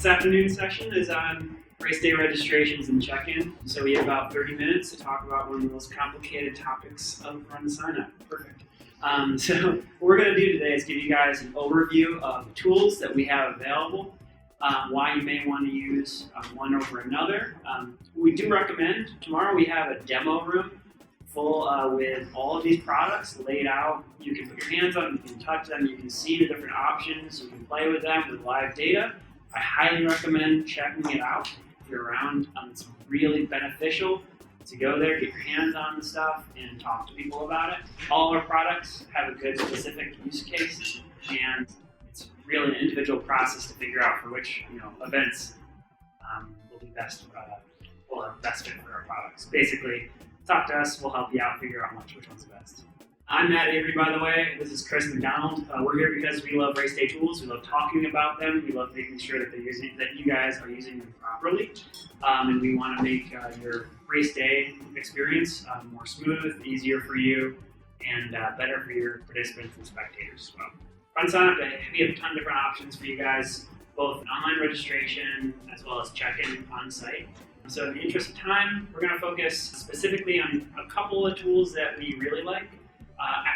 This afternoon session is on RaceDay registrations and check-in. So we have about 30 minutes to talk about one of the most complicated topics of RunSignup. Perfect. So what we're going to do today is give you guys an overview of tools that we have available, why you may want to use one over another. We do recommend, tomorrow we have a demo room full with all of these products laid out. You can put your hands on them, you can touch them, you can see the different options, you can play with them with live data. I highly recommend checking it out if you're around. It's really beneficial to go there, get your hands on the stuff, and talk to people about it. All our products have a good specific use case, and it's really an individual process to figure out for which events will be best or best fit for our products. Basically, talk to us, we'll help you out, figure out which one's the best. I'm Matt Avery, by the way. This is Chris McDonald. We're here because we love RaceDay tools. We love talking about them. We love making sure that you guys are using them properly. And we want to make your RaceDay experience more smooth, easier for you, and better for your participants and spectators as well. RunSignup, we have a ton of different options for you guys, both online registration as well as check-in on site. So in the interest of time, we're going to focus specifically on a couple of tools that we really like.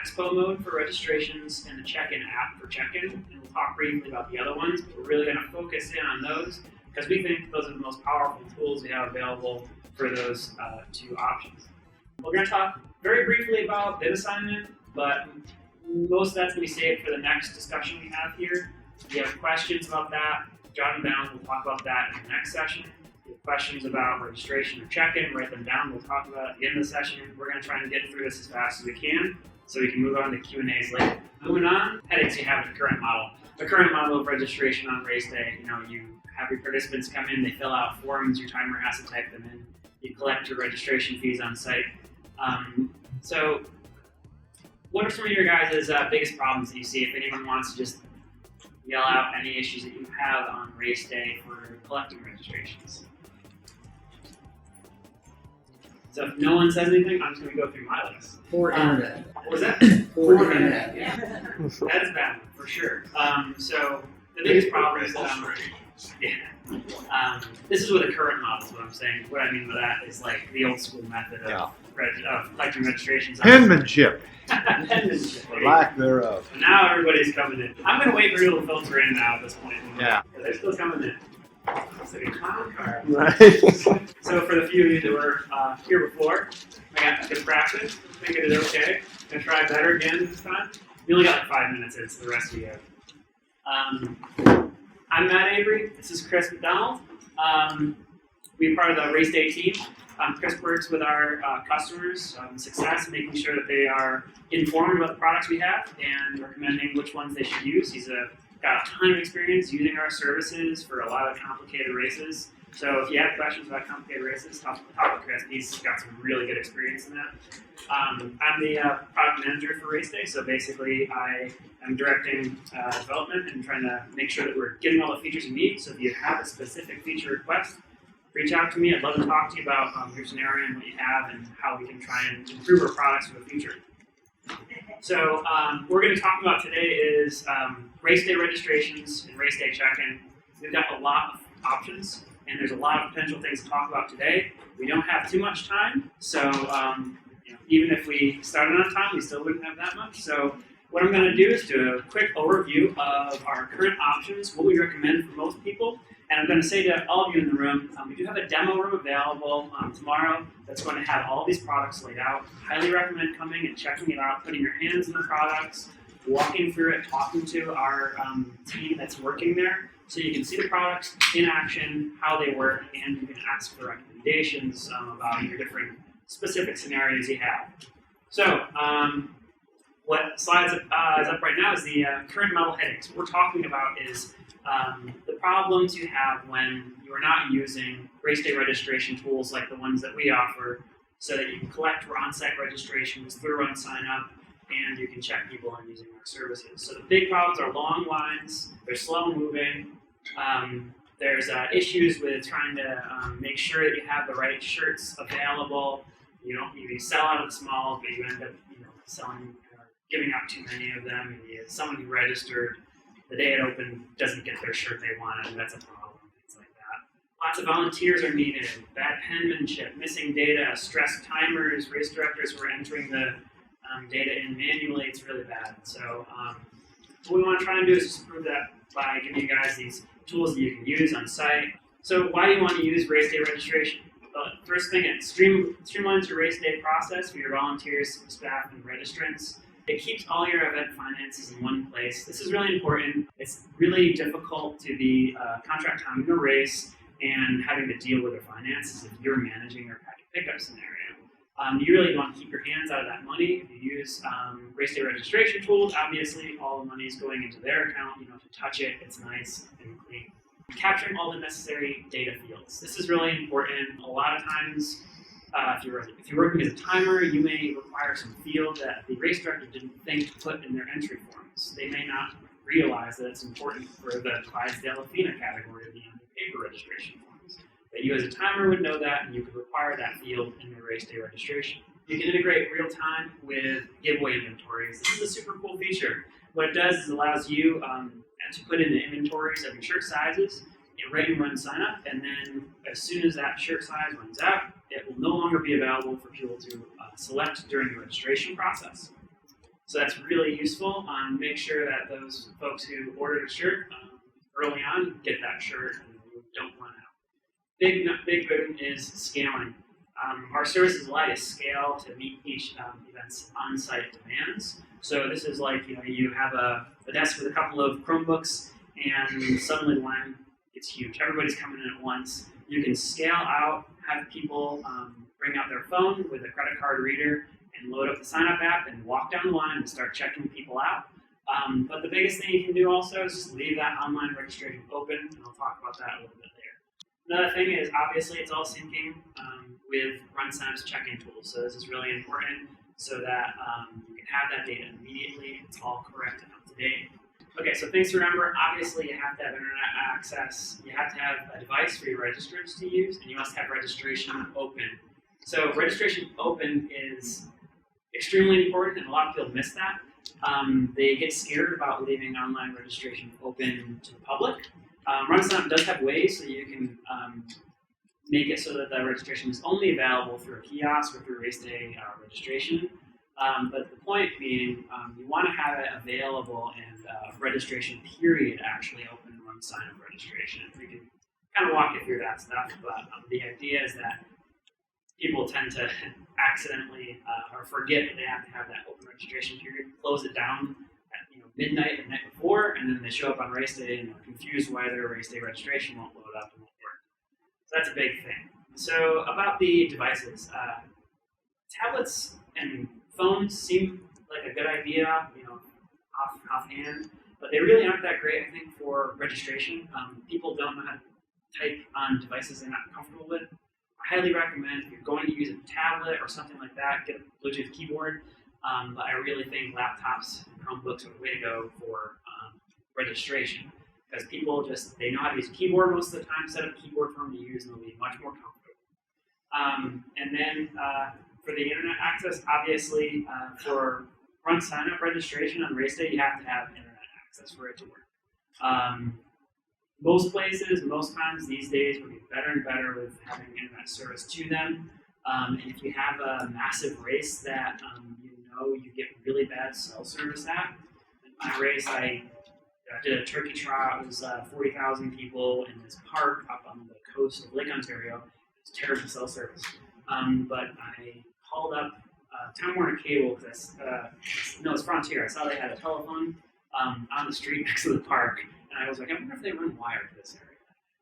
Expo mode for registrations and the check-in app for check-in, and we'll talk briefly about the other ones, but we're really going to focus in on those because we think those are the most powerful tools we have available for those two options. We're going to talk very briefly about bid assignment, but most of that's going to be saved for the next discussion we have here. If you have questions about that, jot them down. We'll talk about that in the next session. If you have questions about registration or check-in, write them down. We'll talk about it at the end of the session. We're going to try and get through this as fast as we can, so we can move on to Q&As later. Moving on, headaches you have with the current model. The current model of registration on RaceDay, you have your participants come in, they fill out forms, your timer has to type them in, you collect your registration fees on site. So what are some of your guys' biggest problems that you see if anyone wants to just yell out any issues that you have on RaceDay for collecting registrations? So if no one says anything, I'm just going to go through my list. Poor internet. What was that? Poor internet. Yeah. That's bad, for sure. So the biggest problem is, this is with the current model, is what I'm saying. What I mean by that is like the old school method of collecting registrations. Penmanship. Penmanship. Lack thereof. And now everybody's coming in. I'm going to wait for people to filter in now at this point. Yeah. Because they're still coming in. It's like a clown car. Right. So for the few of you that were here before, I got good practice. I think I did okay. Gonna try better again this time. We only got like 5 minutes in, so the rest of you have. I'm Matt Avery. This is Chris McDonald. We're part of the RaceDay team. Chris works with our customers' success, making sure that they are informed about the products we have and recommending which ones they should use. He's got a ton of experience using our services for a lot of complicated races. So if you have questions about complicated races, talk with Chris. He's got some really good experience in that. I'm the product manager for RaceDay, so basically I am directing development and trying to make sure that we're getting all the features you need. So if you have a specific feature request, reach out to me. I'd love to talk to you about your scenario and what you have and how we can try and improve our products for the future. So what we're going to talk about today is RaceDay registrations and RaceDay check-in. We've got a lot of options, and there's a lot of potential things to talk about today. We don't have too much time, so even if we started on time, we still wouldn't have that much. So what I'm going to do is do a quick overview of our current options, what we recommend for most people. And I'm going to say to all of you in the room, we do have a demo room available tomorrow that's going to have all these products laid out. Highly recommend coming and checking it out, putting your hands in the products, walking through it, talking to our team that's working there, so you can see the products in action, how they work, and you can ask for recommendations about your different specific scenarios you have. So what slides is up right now is the current model headaches. What we're talking about is the problems you have when you are not using RaceDay registration tools like the ones that we offer, so that you can collect on-site registrations through RunSignup, and you can check people on using our services. So the big problems are long lines, they're slow moving, there's issues with trying to make sure that you have the right shirts available. You sell out of the small, but you end up selling, giving out too many of them, and someone who registered the day it opened doesn't get their shirt they wanted, and that's a problem. Lots of volunteers are needed, bad penmanship, missing data, stressed timers, race directors who are entering the data in manually. It's really bad. So what we want to try and do is just improve that by giving you guys these tools that you can use on site. So why do you want to use RaceDay registration? Well, first thing, it streamlines your race day process for your volunteers, staff, and registrants. It keeps all your event finances in one place. This is really important. It's really difficult to be contract timing a race and having to deal with their finances if you're managing your packet pickup scenario. You really want to keep your hands out of that money. If you use RaceDay registration tools, obviously all the money is going into their account. You don't have to touch it. It's nice and clean. Capturing all the necessary data fields. This is really important. A lot of times, if you're working as a timer, you may require some field that the race director didn't think to put in their entry forms. They may not realize that it's important for the Clydesdale-Athena category of the paper registration forms. But you as a timer would know that, and you could require that field in your RaceDay registration. You can integrate real-time with giveaway inventories. This is a super cool feature. What it does is it allows you to put in the inventories of your shirt sizes right in RunSignup, and then as soon as that shirt size runs out, it will no longer be available for people to select during the registration process. So that's really useful. Make sure that those folks who ordered a shirt early on get that shirt and you don't run out. Big boom is scaling. Our services allow you to scale to meet each event's on-site demands. So this is like, you have a desk with a couple of Chromebooks, and suddenly the line gets huge. Everybody's coming in at once. You can scale out, have people bring out their phone with a credit card reader and load up the sign-up app and walk down the line and start checking people out. But the biggest thing you can do also is just leave that online registration open, and I'll talk about that a little bit later. Another thing is, obviously, it's all syncing with RunSignup's check-in tools. So this is really important so that you can have that data immediately. It's all correct and up to date. Okay, so things to remember. Obviously, you have to have internet access. You have to have a device for your registrants to use, and you must have registration open. So registration open is extremely important, and a lot of people miss that. They get scared about leaving online registration open to the public. RunSignup does have ways so you can make it so that the registration is only available through a kiosk or through RaceDay registration. But the point being, you want to have it available and registration period actually open in RunSignup registration. We can kind of walk you through that stuff, but the idea is that people tend to accidentally or forget that they have to have that open registration period, close it down at midnight the night before, and then they show up on RaceDay and are confused why their RaceDay registration won't load up and won't work. So that's a big thing. So about the devices, tablets and phones seem like a good idea, offhand, but they really aren't that great, I think, for registration. People don't know how to type on devices they're not comfortable with. I highly recommend, if you're going to use a tablet or something like that, get a Bluetooth keyboard. But I really think laptops and Chromebooks are the way to go for registration, because people they know how to use a keyboard most of the time. Set up a keyboard for them to use, and they'll be much more comfortable. And then for the internet access, obviously, for RunSignup registration on RaceDay, you have to have internet access for it to work. Most places, most times these days, we're getting better and better with having internet service to them. And if you have a massive race that you get really bad cell service at, in my race, I did a turkey trot. It was 40,000 people in this park up on the coast of Lake Ontario. It's terrible cell service. But I called up Time Warner Cable, because it's Frontier. I saw they had a telephone on the street next to the park, and I was like, I wonder if they run wire to this area.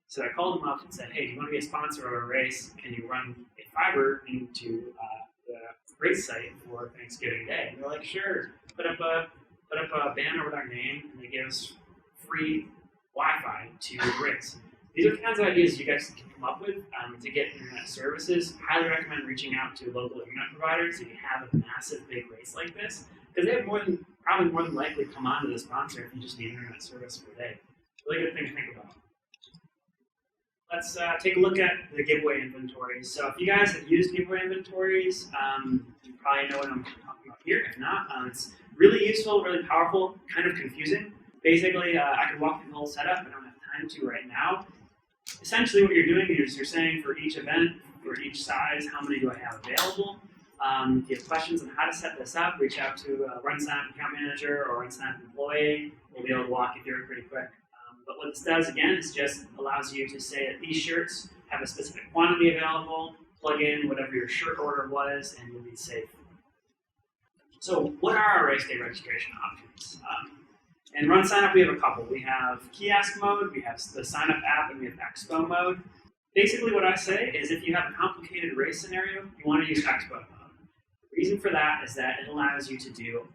So I called them up and said, hey, do you want to be a sponsor of a race? Can you run a fiber into the race site for Thanksgiving Day? And they're like, sure. Put up a banner with our name, and they give us free Wi-Fi to race. These are the kinds of ideas you guys can come up with to get internet services. Highly recommend reaching out to local internet providers if you have a massive big race like this, because they have probably more than likely come on to the sponsor if you just need internet service for a day. Really good thing to think about. Let's take a look at the giveaway inventories. So if you guys have used giveaway inventories, you probably know what I'm talking about here. If not, it's really useful, really powerful, kind of confusing. Basically, I could walk through the whole setup. I don't have time to right now. essentially what you're doing is you're saying for each event, for each size, how many do I have available? If you have questions on how to set this up, reach out to a RunSignup account manager or RunSignup employee. We'll be able to walk you through it pretty quick. But what this does, again, is just allows you to say that these shirts have a specific quantity available, plug in whatever your shirt order was, and you'll be safe. So what are our race day registration options? In RunSignup, we have a couple. We have kiosk mode, we have the sign-up app, and we have Expo mode. Basically what I say is if you have a complicated race scenario, you want to use Expo mode. The reason for that is that it allows you to do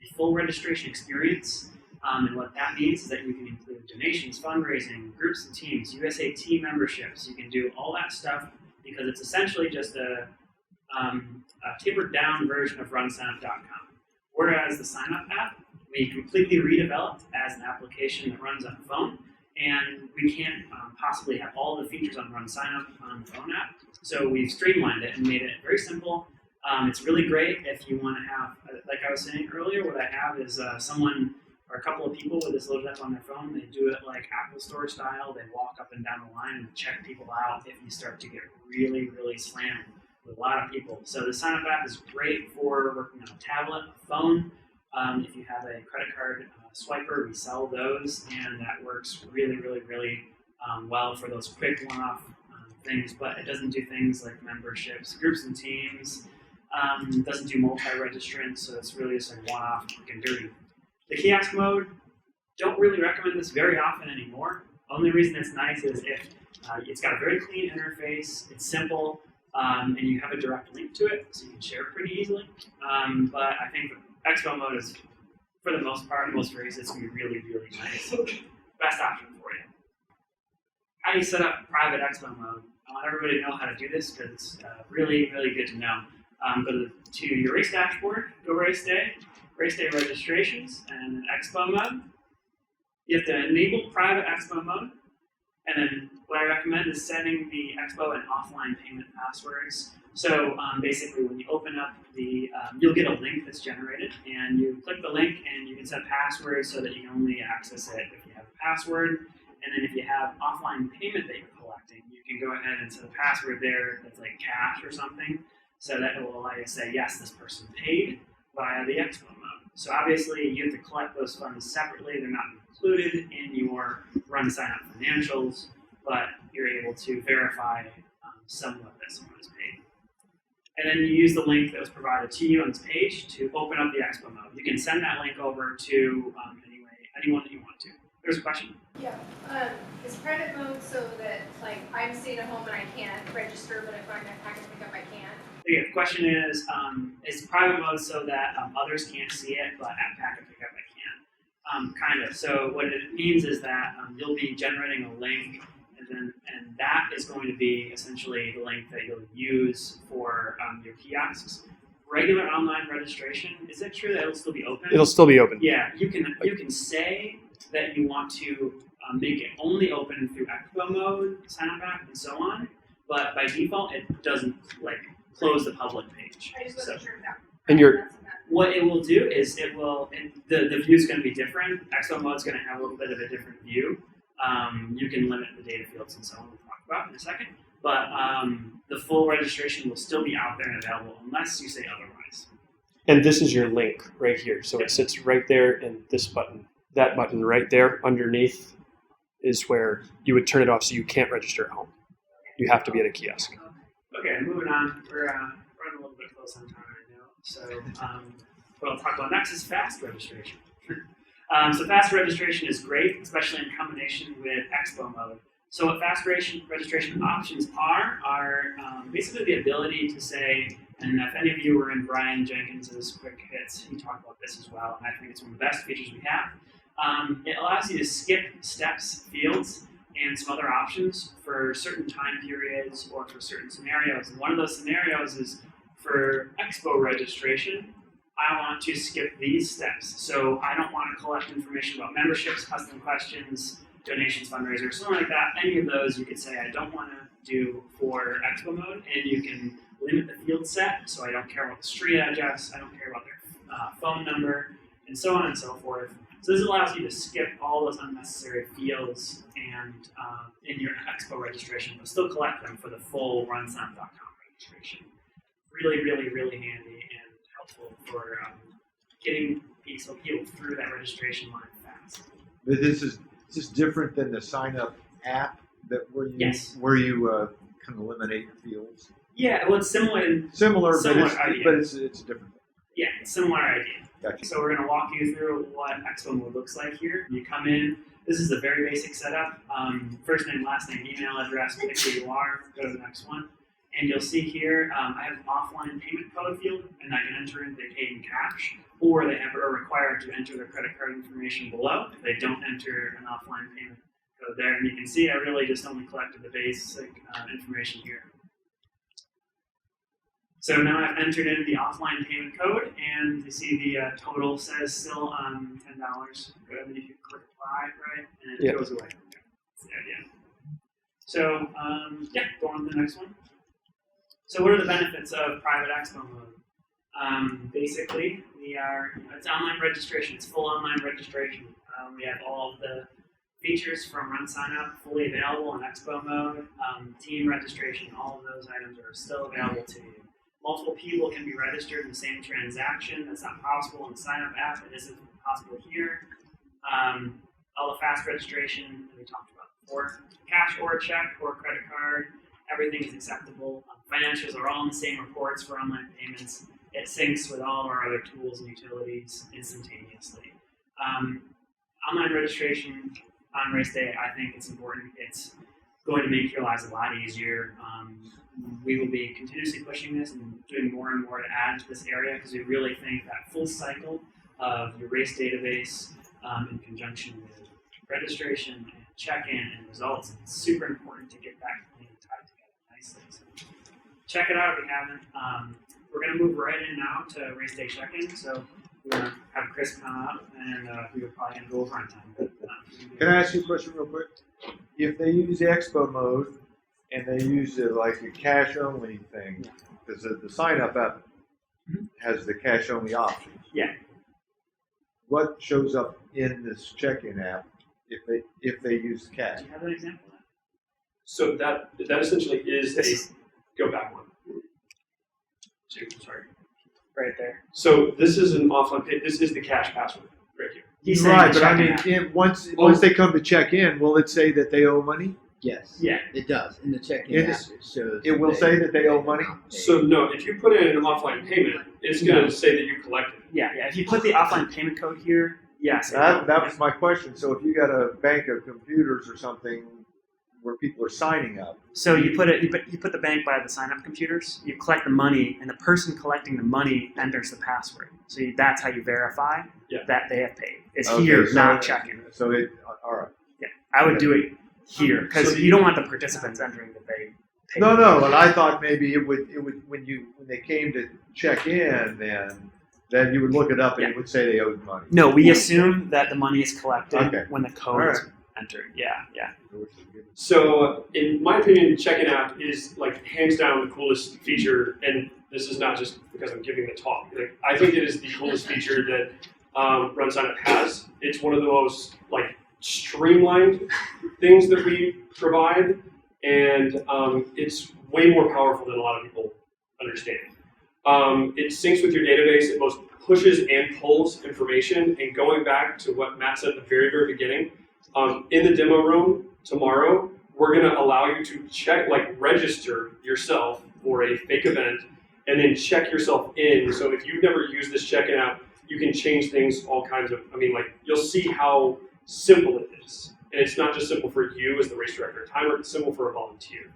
the full registration experience. And what that means is that you can include donations, fundraising, groups and teams, USAT memberships. You can do all that stuff because it's essentially just a tapered down version of RunSignup.com. Whereas the sign-up app, we completely redeveloped as an application that runs on a phone, and we can't possibly have all the features on RunSignup on the phone app. So we've streamlined it and made it very simple. It's really great if you want to have, like I was saying earlier, what I have is someone or a couple of people with this loaded up on their phone. They do it like Apple Store style. They walk up and down the line and check people out if you start to get really, really slammed with a lot of people. So the sign-up app is great for working on a tablet, a phone. If you have a credit card swiper, we sell those, and that works really, really, really well for those quick one-off things, but it doesn't do things like memberships, groups and teams. It doesn't do multi-registrants, so it's really just like one-off, quick and dirty. The kiosk mode, don't really recommend this very often anymore. Only reason it's nice is if it's got a very clean interface, it's simple, and you have a direct link to it, so you can share it pretty easily. But I think Expo mode is, for the most part, most races, it's going to be really, really nice. Best option for you. How do you set up private Expo mode? I want everybody to know how to do this because it's really, really good to know. Go to your race dashboard, go race day registrations, and then Expo mode. You have to enable private Expo mode, and then what I recommend is setting the Expo and offline payment passwords. So basically, when you open up the, you'll get a link that's generated, and you click the link, and you can set passwords so that you can only access it if you have a password. And then if you have offline payment that you're collecting, you can go ahead and set a password there that's like cash or something, so that it will allow you to say, yes, this person paid via the Expo mode. So obviously, you have to collect those funds separately. They're not included in your RunSignup financials, but you're able to verify somewhat that someone is paid. And then you use the link that was provided to you on this page to open up the Expo mode. You can send that link over to anyone that you want to. There's a question? Yeah. Is private mode so that, like, I'm staying at home and I can't register, but if I'm at packet pickup, I can? The question is private mode so that others can't see it, but at packet pickup I can? Kind of. So what it means is that you'll be generating a link, and that is going to be essentially the link that you'll use for your kiosks. Regular online registration, is it true that it'll still be open? It'll still be open. Yeah, you can say that you want to make it only open through Expo mode, sign up app, and so on, but by default it doesn't close the public page. I just wasn't sure if that. And what it will do is the view is going to be different. Expo mode is going to have a little bit of a different view. You can limit the data fields and so on. We'll talk about in a second. But the full registration will still be out there and available unless you say otherwise. And this is your link right here. So it sits right there, and this button, that button right there underneath is where you would turn it off so you can't register at home. You have to be at a kiosk. Okay, moving on. We're running a little bit close on time right now. So what I'll talk about next is fast registration. So fast registration is great, especially in combination with Expo mode. So what fast registration options are basically the ability to say, and if any of you were in Brian Jenkins's quick hits, he talked about this as well, and I think it's one of the best features we have. It allows you to skip steps, fields, and some other options for certain time periods or for certain scenarios. And one of those scenarios is for Expo registration, I want to skip these steps. So I don't want to collect information about memberships, custom questions, donations, fundraisers, something like that. Any of those you could say I don't want to do for Expo mode, and you can limit the field set. So I don't care about the street address, I don't care about their phone number, and so on and so forth. So this allows you to skip all those unnecessary fields and in your Expo registration, but still collect them for the full RunSignup.com registration. Really, really, really handy and helpful for getting people through that registration line fast. But this is different than the sign up app where you can eliminate fields. Yeah, well, it's similar. Similar idea. but it's different. Yeah, similar idea. Gotcha. So we're going to walk you through what Expo mode looks like here. You come in. This is a very basic setup. First name, last name, email address, pick who you are. Go to the next one. And you'll see here, I have an offline payment code field, and I can enter in if they paid in cash, or they are required to enter their credit card information below if they don't enter an offline payment code there. And you can see I really just only collected the basic information here. So now I've entered in the offline payment code, and you see the total says still $10. Go ahead and you can click apply, right, and it goes away. That's the idea. So go on to the next one. So what are the benefits of private Expo mode? Basically, it's online registration. It's full online registration. We have all of the features from RunSignup fully available in Expo mode. Team registration, all of those items are still available to you. Multiple people can be registered in the same transaction. That's not possible in the sign-up app. It isn't possible here. All the fast registration that we talked about before. Cash or a check or a credit card. Everything is acceptable. Financials are all in the same reports for online payments. It syncs with all of our other tools and utilities instantaneously. Online registration on race day, I think it's important. It's going to make your lives a lot easier. We will be continuously pushing this and doing more and more to add to this area because we really think that full cycle of your race database in conjunction with registration and check-in and results is super important to get that clean and tied together nicely. So check it out if you haven't. We're going to move right in now to race day check-in. So we're going to have Chris come up and we're probably going to go over on time. But, can I ask you a question real quick? If they use the Expo mode and they use it like a cash-only thing, because the sign-up app has the cash-only option. Yeah. What shows up in this check-in app if they use cash? Do you have an example of that? So that essentially is go back one. Sorry. Right there. So this is an offline pay. This is the cash password right here. He's saying Right, the but I check-in mean, app. once they come to check in, will it say that they owe money? Yes. Yeah. It does. In the check-in app, it shows. It will say that they owe money? So no, if you put in an offline payment, it's going to say that you collected it. Yeah. If you put the offline payment code here, yes. That was my question. So if you got a bank of computers or something where people are signing up. So you put the bank by the sign-up computers. You collect the money, and the person collecting the money enters the password. So that's how you verify that they have paid. It's here, not check-in. So all right. Yeah, I would do it here because you don't want the participants entering that they paid. No. And I thought maybe it would when they came to check in, then you would look it up and it would say they owed money. No, we assume that the money is collected when the code is entered. Yeah. So, in my opinion, check-in app is like hands down the coolest feature, and this is not just because I'm giving the talk. Like, I think it is the coolest feature that RunSignup has. It's one of the most streamlined things that we provide, and it's way more powerful than a lot of people understand. It syncs with your database. It both pushes and pulls information. And going back to what Matt said at the very, very beginning, in the demo room tomorrow, we're going to allow you to register yourself for a fake event and then check yourself in. So if you've never used this check-in app, you can change things all kinds of, you'll see how simple it is. And it's not just simple for you as the race director or timer, it's simple for a volunteer.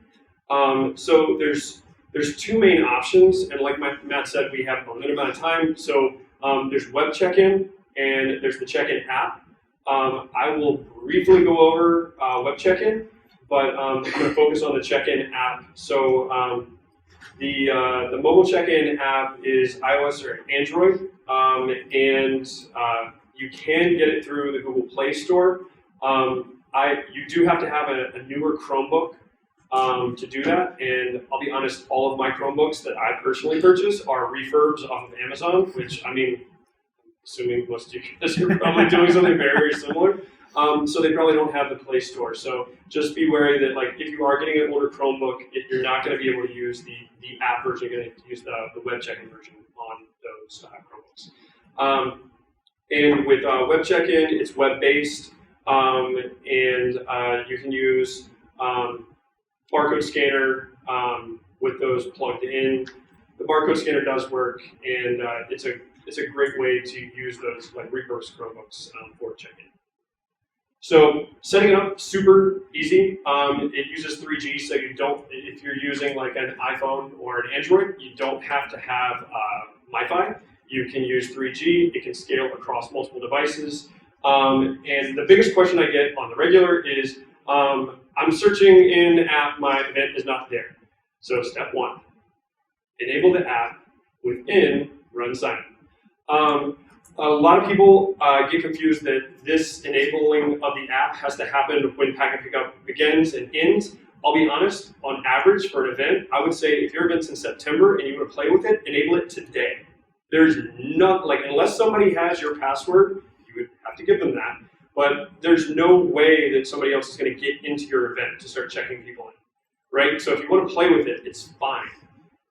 So there's two main options, and like Matt said, we have a limited amount of time. So there's web check-in and there's the check-in app. I will briefly go over web check-in, but I'm going to focus on the check-in app. So the mobile check-in app is iOS or Android, and you can get it through the Google Play Store. You do have to have a newer Chromebook to do that, and I'll be honest, all of my Chromebooks that I personally purchase are refurbs off of Amazon, which, assuming most of you guys are probably doing something very, very similar. So they probably don't have the Play Store. So just be wary that, like, if you are getting an older Chromebook, you're not going to be able to use the app version. You're going to use the web check-in version on those Chromebooks. And with web check-in, it's web-based, and you can use barcode scanner with those plugged in. The barcode scanner does work, and it's a great way to use those like reverse Chromebooks for check-in. So setting it up, super easy. It uses 3G, so you don't, if you're using like an iPhone or an Android, you don't have to have Wi-Fi. You can use 3G. It can scale across multiple devices. And the biggest question I get on the regular is, I'm searching in the app, my event is not there. So step one, enable the app within RunSignup. A lot of people get confused that this enabling of the app has to happen when packet pickup begins and ends. I'll be honest, on average for an event, I would say if your event's in September and you want to play with it, enable it today. There's not, like, unless somebody has your password, you would have to give them that, but there's no way that somebody else is going to get into your event to start checking people in, right? So if you want to play with it, it's fine.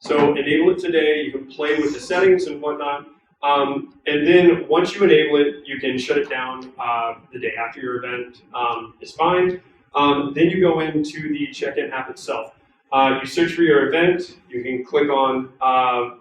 So enable it today, you can play with the settings and whatnot. And then once you enable it, you can shut it down the day after your event is fine. Then you go into the check-in app itself. You search for your event, you can click on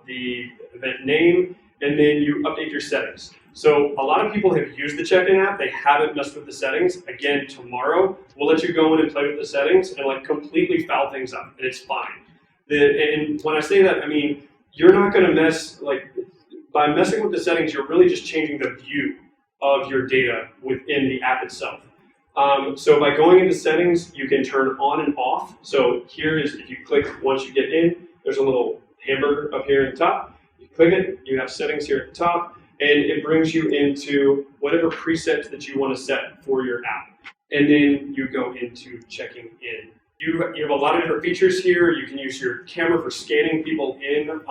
the event name, and then you update your settings. So a lot of people have used the check-in app, they haven't messed with the settings. Again, tomorrow, we'll let you go in and play with the settings and like completely foul things up, and it's fine. And when I say that, I mean, you're not gonna mess, like, by messing with the settings, you're really just changing the view of your data within the app itself. So by going into settings, you can turn on and off. So here is, if you click once you get in, there's a little hamburger up here at the top. You click it, you have settings here at the top, and it brings you into whatever presets that you want to set for your app. And then you go into checking in. You have a lot of different features here. You can use your camera for scanning people in.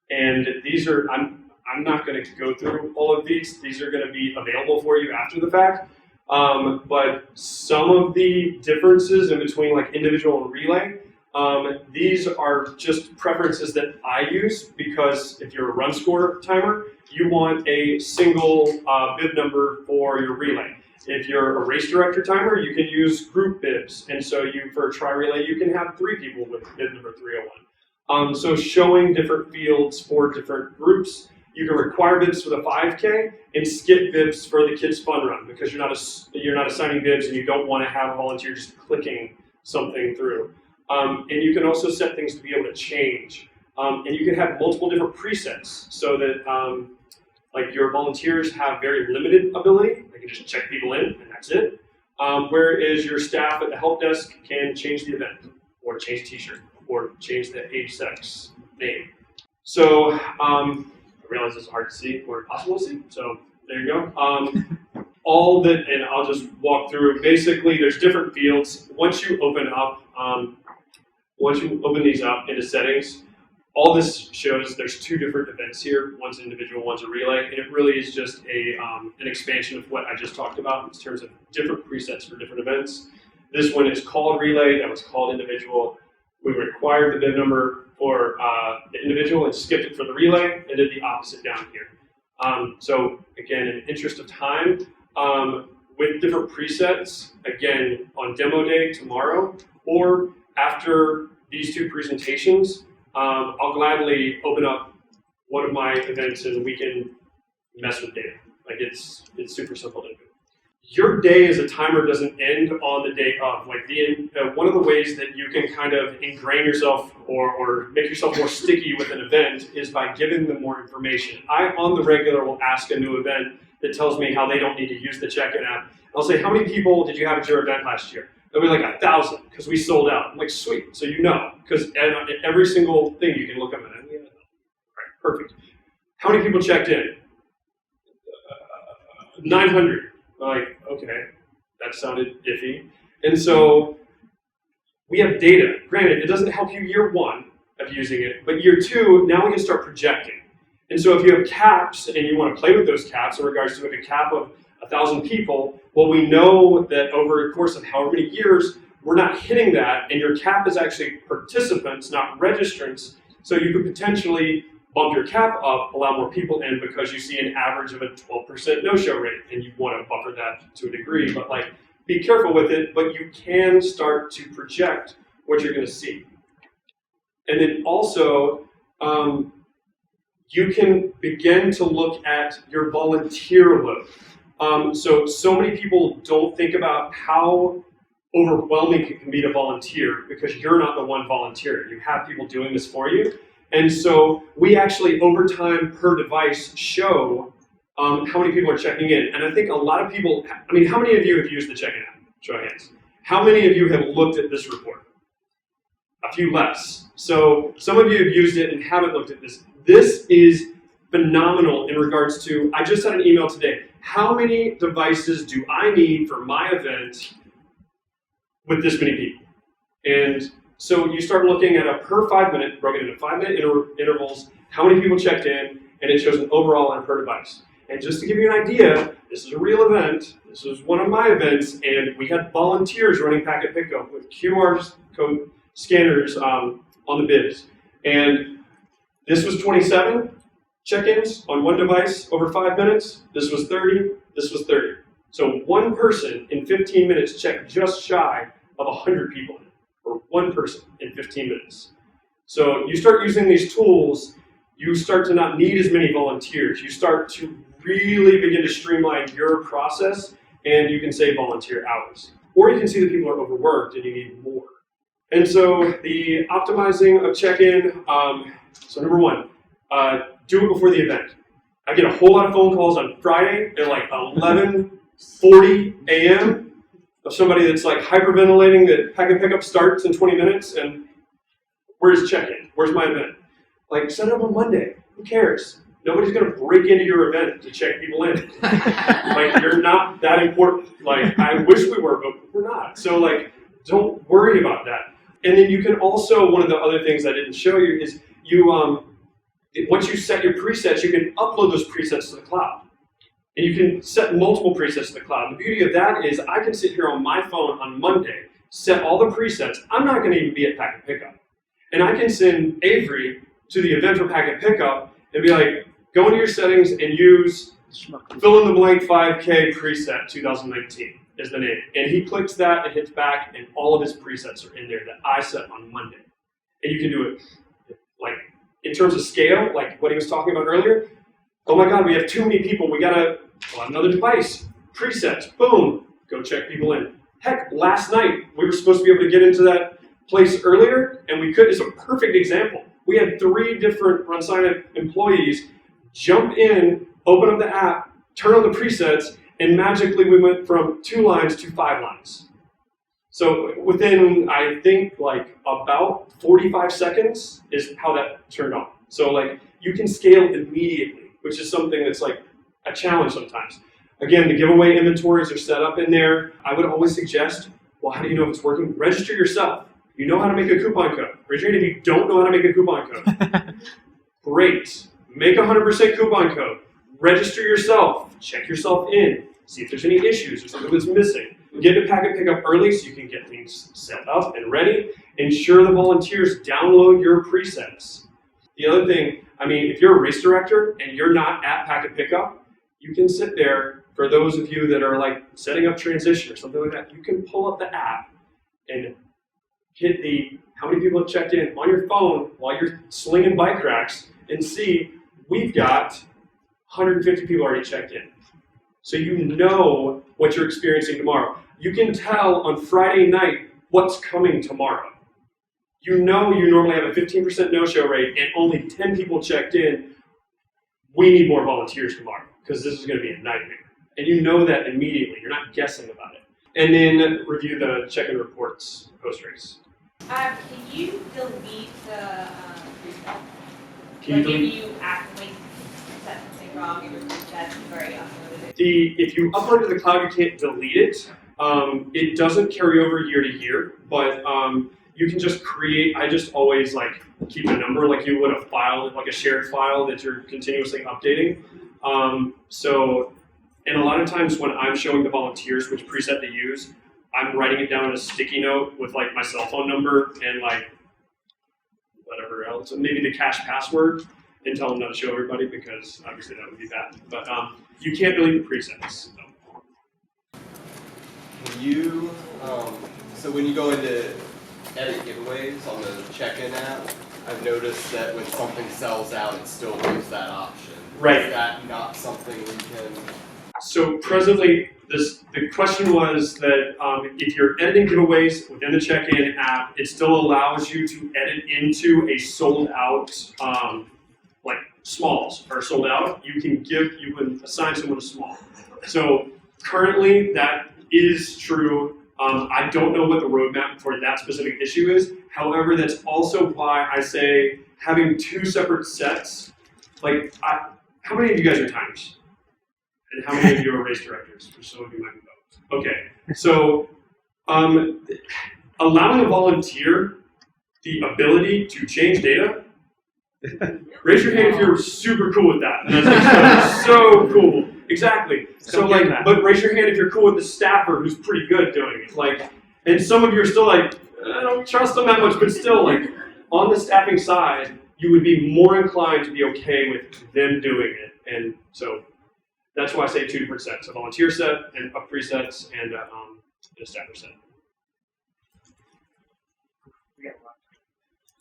And these are, I'm not going to go through all of these. These are going to be available for you after the fact. But some of the differences in between like individual and relay, these are just preferences that I use, because if you're a run score timer, you want a single bib number for your relay. If you're a race director timer, you can use group bibs. And so for a tri-relay, you can have 3 people with bib number 301. So showing different fields for different groups. You can require bibs for the 5K and skip bibs for the kids fun run, because you're not assigning bibs and you don't want to have a volunteer just clicking something through. And you can also set things to be able to change. And you can have multiple different presets so that like your volunteers have very limited ability. They can just check people in and that's it. Whereas your staff at the help desk can change the event or change t-shirt or change the age, sex, name. So I realize it's hard to see or impossible to see, so there you go. All that, and I'll just walk through. Basically, there's different fields. Once you open these up into settings, all this shows there's 2 different events here. One's individual, one's a relay, and it really is just an expansion of what I just talked about in terms of different presets for different events. This one is called relay, that was called individual. We required the bib number for the individual and skipped it for the relay, and did the opposite down here. So again, in the interest of time, with different presets, again, on demo day tomorrow, or after these 2 presentations, I'll gladly open up one of my events and we can mess with data. Like it's super simple to do. Your day as a timer doesn't end on the day of. Like one of the ways that you can kind of ingrain yourself or make yourself more sticky with an event is by giving them more information. I, on the regular, will ask a new event that tells me how they don't need to use the check-in app. I'll say, how many people did you have at your event last year? They'll be like 1,000 because we sold out. I'm like, sweet, so you know, because every single thing you can look up at it. Yeah. Right, perfect. How many people checked in? 900. I'm like, okay, that sounded iffy. And so we have data. Granted, it doesn't help you year 1 of using it, but year 2, now we can start projecting. And so if you have caps and you want to play with those caps in regards to like a cap of 1,000 people, well, we know that over the course of however many years, we're not hitting that, and your cap is actually participants, not registrants. So you could potentially bump your cap up, allow more people in because you see an average of a 12% no-show rate, and you want to buffer that to a degree. But like, be careful with it, but you can start to project what you're going to see. And then also, you can begin to look at your volunteer load. So many people don't think about how overwhelming it can be to volunteer because you're not the one volunteering. You have people doing this for you. And so we actually, over time per device, show how many people are checking in. And I think a lot of people, I mean, how many of you have used the CheckIn app? Show of hands. How many of you have looked at this report? A few less. So some of you have used it and haven't looked at this. This is phenomenal in regards to, I just had an email today. How many devices do I need for my event with this many people? And so you start looking at a per 5 minute, broken into 5 minute intervals, how many people checked in, and it shows an overall and per device. And just to give you an idea, this is a real event. This was one of my events, and we had volunteers running packet pickup with QR code scanners on the bibs. And this was 27 check-ins on one device over 5 minutes. This was 30. This was 30. So one person in 15 minutes checked just shy of 100 people, or one person in 15 minutes. So you start using these tools, you start to not need as many volunteers. You start to really begin to streamline your process, and you can save volunteer hours. Or you can see that people are overworked and you need more. And so the optimizing of check-in, so number one, do it before the event. I get a whole lot of phone calls on Friday at like 11:40 a.m. of somebody that's like hyperventilating that packet pickup starts in 20 minutes and where's check-in? Where's my event? Like, set it up on Monday. Who cares? Nobody's going to break into your event to check people in. Like, you're not that important. Like, I wish we were, but we're not. So, like, don't worry about that. And then you can also, one of the other things I didn't show you is you, once you set your presets, you can upload those presets to the cloud. And you can set multiple presets to the cloud. The beauty of that is I can sit here on my phone on Monday, set all the presets. I'm not going to even be at packet pickup. And I can send Avery to the event for packet pickup and be like, go into your settings and use fill in the blank 5K preset 2019 is the name. And he clicks that and hits back, and all of his presets are in there that I set on Monday. And you can do it like in terms of scale, like what he was talking about earlier. Oh my God, we have too many people. We gotta another device, presets, boom, go check people in. Heck, last night we were supposed to be able to get into that place earlier, and we couldn't. It's a perfect example. We had 3 different RunSignup employees jump in, open up the app, turn on the presets, and magically we went from 2 lines to 5 lines. So within, I think, like about 45 seconds is how that turned on. So like you can scale immediately, which is something that's like a challenge sometimes. Again, the giveaway inventories are set up in there. I would always suggest, well, how do you know if it's working? Register yourself. You know how to make a coupon code. Raise your hand if you don't know how to make a coupon code. Great. Make a 100% coupon code. Register yourself. Check yourself in. See if there's any issues or something that's missing. Get to packet pickup early so you can get things set up and ready. Ensure the volunteers download your presets. The other thing, I mean, if you're a race director and you're not at packet pickup, you can sit there, for those of you that are like setting up transition or something like that, you can pull up the app and hit the how many people have checked in on your phone while you're slinging bike racks and see we've got 150 people already checked in. So you know what you're experiencing tomorrow. You can tell on Friday night what's coming tomorrow. You know you normally have a 15% no-show rate and only 10 people checked in. We need more volunteers tomorrow because this is going to be a nightmare. And you know that immediately. You're not guessing about it. And then review the check-in reports post-race. Can you delete the preset? Can you Like delete? if you accidentally set something wrong, that's very uploaded. If you upload to the cloud, you can't delete it. It doesn't carry over year to year, but you can just create, I just always like keep a number like you would a file, like a shared file that you're continuously updating. And a lot of times when I'm showing the volunteers which preset to use, I'm writing it down on a sticky note with like my cell phone number and like whatever else, and maybe the cache password, and tell them not to show everybody because obviously that would be bad. But you can't delete the presets. So. Can you, so when you go into edit giveaways on the check-in app, I've noticed that when something sells out, it still gives that option. Right. Is that not something we can? So presently, the question was that if you're editing giveaways within the check-in app, it still allows you to edit into a sold out, like smalls are sold out. You can assign someone a small. So currently that is true. I don't know what the roadmap for that specific issue is. However, that's also why I say having two separate sets. Like, how many of you guys are timers? And how many of you are race directors? Which some of you might be both. Okay, so allowing a volunteer the ability to change data. Raise your hand if you're super cool with that. And that's so cool. Exactly. So like, but raise your hand if you're cool with the staffer who's pretty good doing it. Like, and some of you are still like, I don't trust them that much, but still like, on the staffing side, you would be more inclined to be okay with them doing it. And so that's why I say two different sets: a volunteer set and a presets and a staffer set.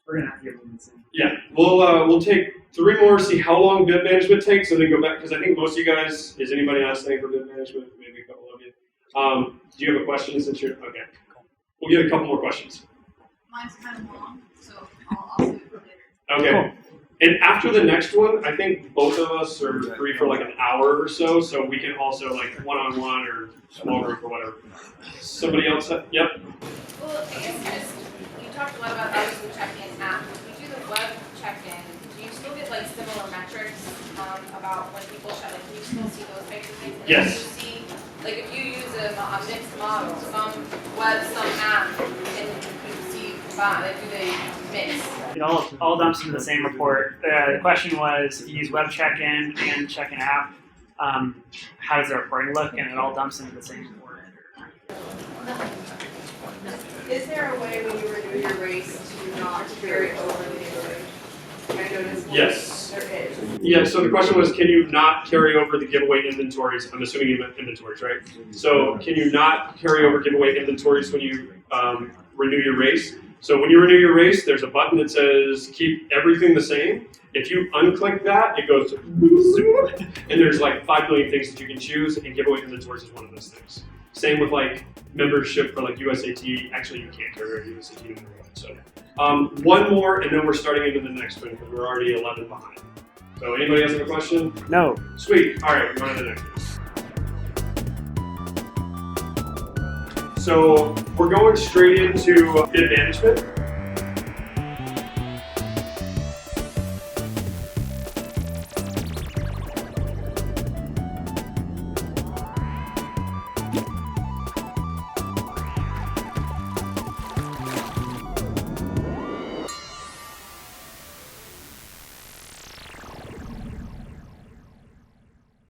We're gonna have to give them the same. Yeah, we'll take 3 more, see how long bid management takes, and then go back, because I think most of you guys, is anybody else staying for bid management? Maybe a couple of you. Do you have a question since you're, okay. We'll get a couple more questions. Mine's kind of long, so I'll save it for later. Okay. Cool. And after the next one, I think both of us are free for like an hour or so we can also like one-on-one or small group or whatever. Somebody else? Yep. Well, I guess just, you talked a lot about how you check-in app. If you do the web check-in, do you still get like similar metrics about when people check? Like, can you still see those types of things? And yes. you see, like if you use a mixed model, some web, some app, and you see combined, like do they mix? It all dumps into the same report. The question was, if you use web check-in and check-in app, how does the reporting look? And it all dumps into the same report. Is there a way when you renew your race to not carry over the giveaway? I noticed yes. There is. Yeah, so the question was, can you not carry over the giveaway inventories? I'm assuming you meant inventories, right? So can you not carry over giveaway inventories when you renew your race? So when you renew your race, there's a button that says keep everything the same. If you unclick that, it goes and there's like 5 million things that you can choose, and giveaway inventories is one of those things. Same with like membership for like USAT. Actually, you can't carry over USAT no matter what. So one more, and then we're starting into the next one because we're already 11 behind. So anybody else have a question? No. Sweet. All right, we're going to the next one. So we're going straight into bid management.